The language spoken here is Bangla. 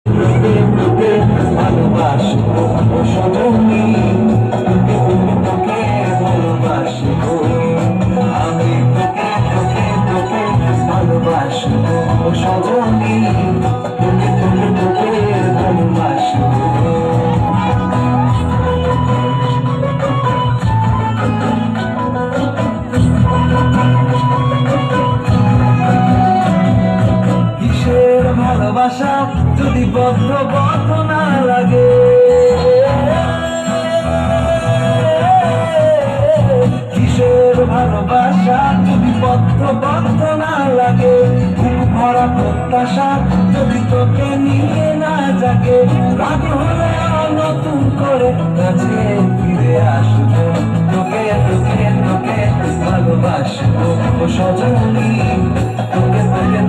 তোকে তোকে ভালোবাসবো সজনী, তোকে তোকে ভালোবাসবো আমি, তোকে তোকে তোকে ভালোবাসবো সজনী, তোকে তোকে তোকে ভালোবাসবো। কিসের ভালোবাসা যদি বদ্ধ বদ্ধ না লাগে, কিসের ভালোবাসা যদি বদ্ধ বদ্ধ না লাগে, বুক ভরা প্রত্যাশা যদি তোকে নিয়ে না জাগে, রাগ হলে নতুন করে কাছে ফিরে আসবো, তোকে তোকে তোকে ভালোবাসবো সজনী, তোকে তোকে